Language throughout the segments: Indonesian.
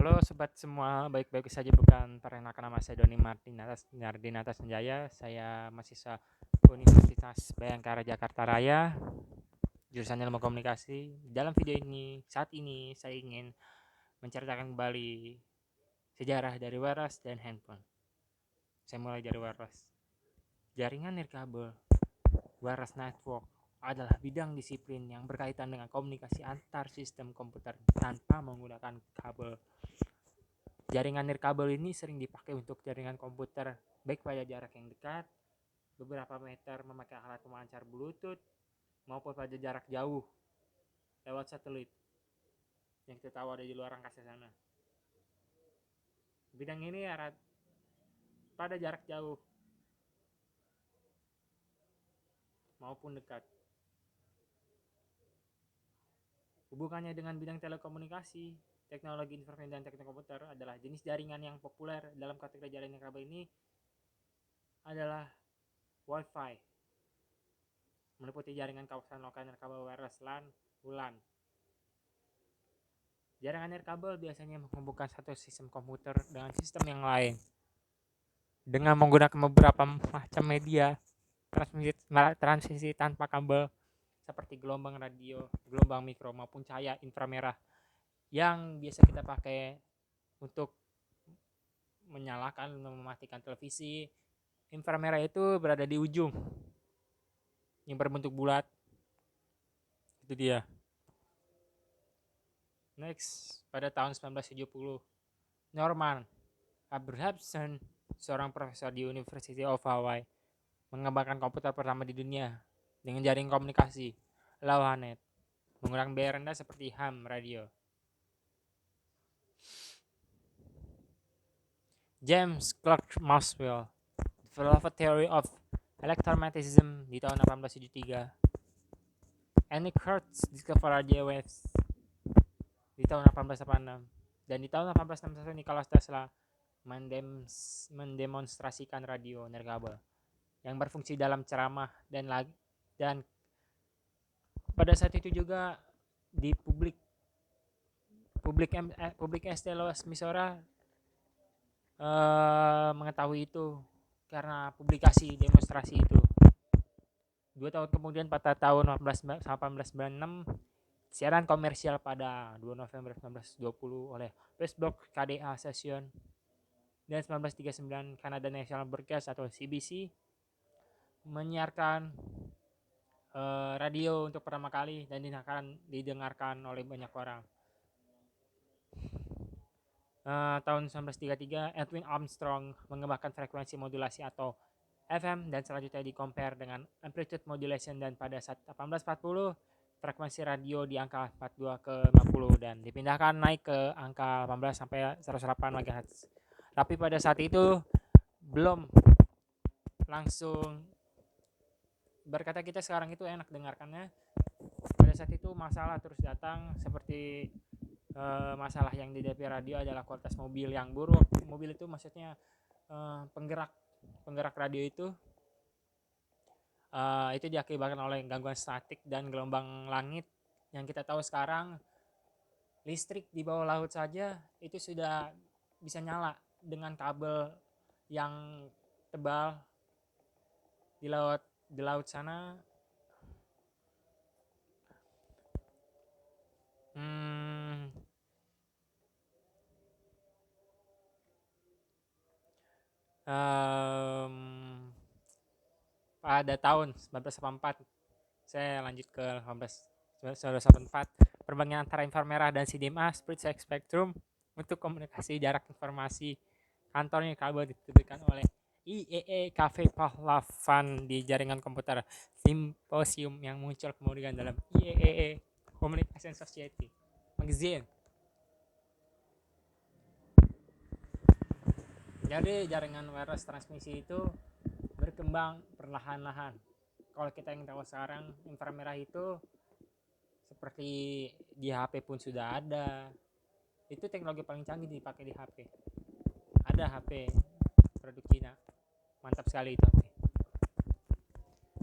Halo sobat semua, baik-baik saja bukan? Perkenalkan nama saya Doni Nardinata Sanjaya. Saya mahasiswa Universitas Bayangkara Jakarta Raya, jurusan Ilmu Komunikasi. Dalam video ini, saat ini saya ingin menceritakan kembali sejarah dari wireless dan handphone. Saya mulai dari wireless. Jaringan nirkabel wireless network adalah bidang disiplin yang berkaitan dengan komunikasi antar sistem komputer tanpa menggunakan kabel. Jaringan nirkabel ini sering dipakai untuk jaringan komputer, baik pada jarak yang dekat, beberapa meter memakai alat pemancar Bluetooth, maupun pada jarak jauh lewat satelit yang kita tahu ada di luar angkasa sana. Bidang ini erat pada jarak jauh maupun dekat. Hubungannya dengan bidang telekomunikasi, teknologi informasi dan teknik komputer adalah jenis jaringan yang populer dalam kategori jaringan kabel ini adalah Wi-Fi, meliputi jaringan kawasan lokal nirkabel wireless LAN, WLAN. Jaringan nirkabel biasanya menghubungkan satu sistem komputer dengan sistem yang lain dengan menggunakan beberapa macam media transmisi tanpa kabel seperti gelombang radio, gelombang mikro maupun cahaya inframerah yang biasa kita pakai untuk menyalakan mematikan televisi. Inframerah itu berada di ujung yang berbentuk bulat. Itu dia. Next, pada tahun 1970, Norman Abrahamson, seorang profesor di University of Hawaii, mengembangkan komputer pertama di dunia dengan jaringan komunikasi LoRaWAN menggunakan biaya rendah seperti ham radio. James Clerk Maxwell developed theory of electromagnetism di tahun 1873. Annie Hertz discover radio waves di tahun 1886, dan di tahun 1861 Nikola Tesla mendemonstrasikan radio nirkabel yang berfungsi dalam ceramah dan pada saat itu juga di publik ST Louis Missouri mengetahui itu karena publikasi demonstrasi itu. 2 tahun kemudian pada tahun 1896 siaran komersial pada 2 November 1920 oleh Facebook KDA Session dan 1939 Canada National Broadcast atau CBC menyiarkan radio untuk pertama kali dan didengarkan oleh banyak orang. Tahun 1933 Edwin Armstrong mengembangkan frekuensi modulasi atau FM dan selanjutnya di-compare dengan amplitude modulation, dan pada saat 1840 frekuensi radio di angka 42 ke 50 dan dipindahkan naik ke angka 18 sampai 108 MHz. Tapi pada saat itu belum langsung berkata kita sekarang itu enak dengarkannya. Pada saat itu masalah terus datang seperti masalah yang dihadapi radio adalah kualitas mobil yang buruk. Mobil itu maksudnya penggerak radio itu diakibatkan oleh gangguan statik dan gelombang langit. Yang kita tahu sekarang listrik di bawah laut saja itu sudah bisa nyala dengan kabel yang tebal di laut sana. Pada tahun 1984 saya lanjut ke 1984 perbandingan antara inframerah dan CDMA spectrum untuk komunikasi jarak informasi kantornya kabel diterbitkan oleh IEEE Cafe Pahlavan di jaringan komputer simposium yang muncul kemudian dalam IEEE Communication Society Magazine. Jadi jaringan wireless transmisi itu berkembang perlahan-lahan. Kalau kita yang tahu sekarang inframerah itu seperti di HP pun sudah ada. Itu teknologi paling canggih dipakai di HP. Ada HP produk Cina, mantap sekali itu HP.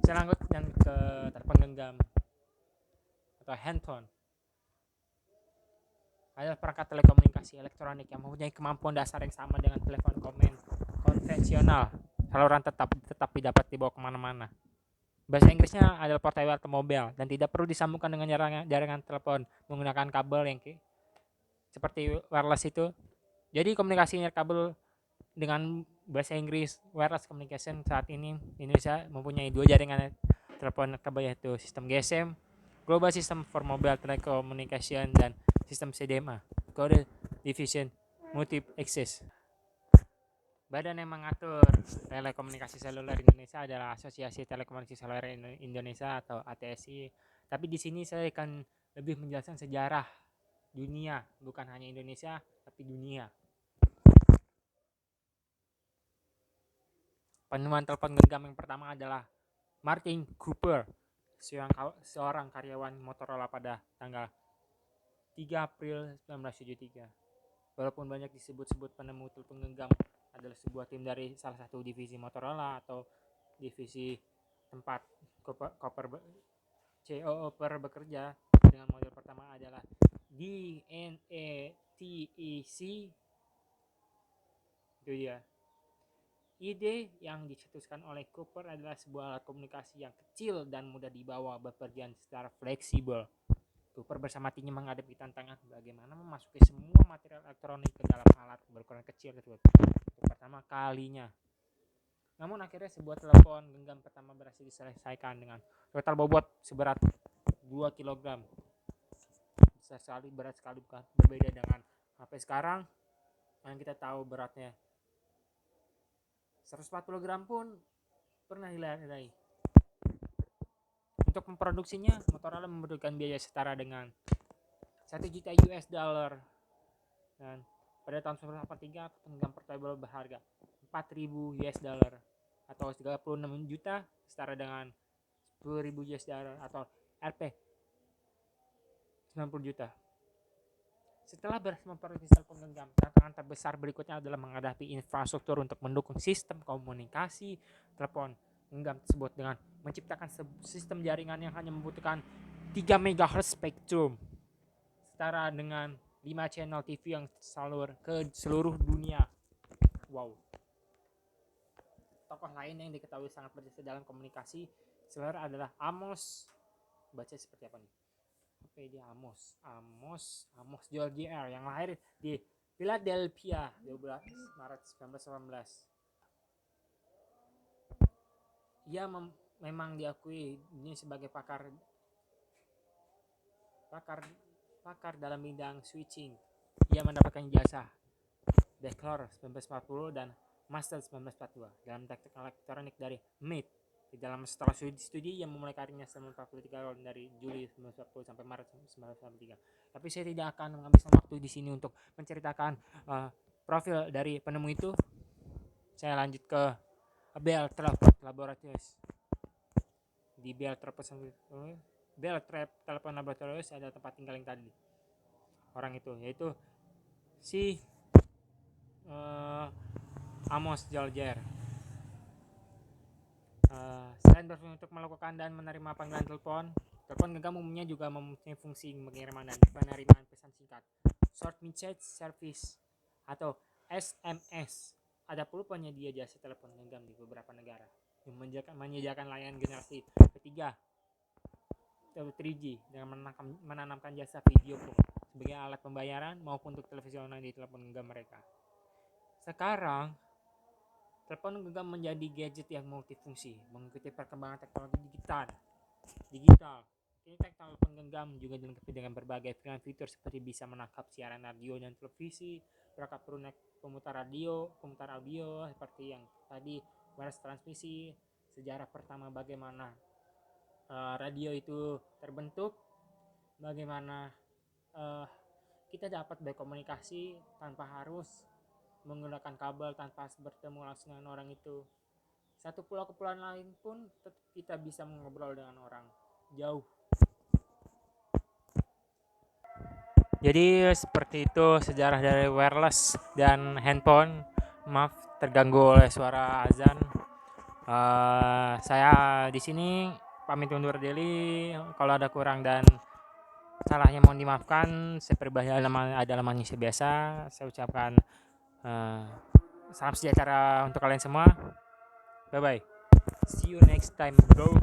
Saya lanjut ke telepon genggam atau handphone. adalah perangkat telekomunikasi elektronik yang mempunyai kemampuan dasar yang sama dengan telepon konvensional. Saluran tetap dapat dibawa kemana-mana. Bahasa Inggrisnya adalah portable atau mobile dan tidak perlu disambungkan dengan jaringan telepon menggunakan kabel yang seperti wireless itu. Jadi komunikasi kabel dengan bahasa Inggris wireless communication saat ini di Indonesia mempunyai dua jaringan telepon kabel, yaitu sistem GSM, Global System for Mobile Telecommunication, dan sistem CDMA, Code Division Multi Access. Badan yang mengatur telekomunikasi seluler Indonesia adalah Asosiasi Telekomunikasi Seluler Indonesia atau ATSI. Tapi di sini saya akan lebih menjelaskan sejarah dunia, bukan hanya Indonesia tapi dunia. Penemuan telepon genggam yang pertama adalah Martin Cooper, seorang karyawan Motorola pada tanggal 3 April 1973. Walaupun banyak disebut-sebut penemu telepon genggam adalah sebuah tim dari salah satu divisi Motorola atau divisi tempat Cooper bekerja, dengan model pertama adalah DNETEC. Itu dia. Ide yang dicetuskan oleh Cooper adalah sebuah alat komunikasi yang kecil dan mudah dibawa, bepergian secara fleksibel. Cooper bersama timnya menghadapi tantangan bagaimana memasuki semua material elektronik ke dalam alat berukuran kecil tersebut untuk pertama kalinya. Namun akhirnya sebuah telepon genggam pertama berhasil diselesaikan dengan total bobot seberat 2 kg. Besar sekali, berat sekali, bukan? Berbeda dengan HP sekarang yang kita tahu beratnya 140 gram pun pernah diraih. Untuk memproduksinya, Motorola membutuhkan biaya setara dengan 1 juta US dollar. Dan pada tahun 1983, genggam portable berharga 4.000 US dollar atau 36 juta, setara dengan 10.000 US dollar atau Rp 90 juta. Setelah berhasil memproduksi telepon genggam, tantangan terbesar berikutnya adalah menghadapi infrastruktur untuk mendukung sistem komunikasi telepon genggam tersebut dengan menciptakan sistem jaringan yang hanya membutuhkan 3 MHz spektrum, setara dengan 5 channel TV yang salur ke seluruh dunia. Wow. Tokoh lain yang diketahui sangat berjasa dalam komunikasi seluler adalah Amos. Baca seperti apa nih? Dia Amos George R. yang lahir di Philadelphia 12 Maret 1918. Ia memang diakui ini sebagai pakar dalam bidang switching. Ia mendapatkan jasa Bachelor 1940 dan Master 1942 dalam teknik elektronik dari MIT. Di dalam setelah studi yang memulai karirnya selama 43 tahun dari Juli 1940 sampai Maret 1943. Tapi saya tidak akan menghabiskan waktu di sini untuk menceritakan profil dari penemu itu. Saya lanjut ke Bell Telephone Laboratories. Di Bell Telephone Laboratories ada tempat tinggal yang tadi orang itu, yaitu si Amos George. Selain berfungsi untuk melakukan dan menerima panggilan telepon genggam umumnya juga mempunyai fungsi pengiriman dan penerimaan pesan singkat, short message service atau SMS. Ada pula penyedia jasa telepon genggam di beberapa negara yang menyediakan layanan generasi ketiga atau 3G dengan menanamkan jasa video call sebagai alat pembayaran maupun untuk televisi online di telepon genggam mereka. Sekarang telepon genggam menjadi gadget yang multifungsi, mengikuti perkembangan teknologi digital. Kini telepon genggam juga dilengkapi dengan berbagai fitur seperti bisa menangkap siaran radio dan televisi, perangkat perunak pemutar audio seperti yang tadi, wireless transmisi, sejarah pertama bagaimana radio itu terbentuk, bagaimana kita dapat berkomunikasi tanpa harus menggunakan kabel, tanpa bertemu langsung dengan orang itu. Satu pulau ke pulau lain pun kita bisa mengobrol dengan orang jauh. Jadi seperti itu sejarah dari wireless dan handphone. Maaf terganggu oleh suara azan. Saya di sini pamit undur diri. Kalau ada kurang dan salahnya mohon dimaafkan. Saya pribadi adalah manusia biasa. Saya ucapkan salam sejahtera untuk kalian semua. Bye bye. See you next time, bro.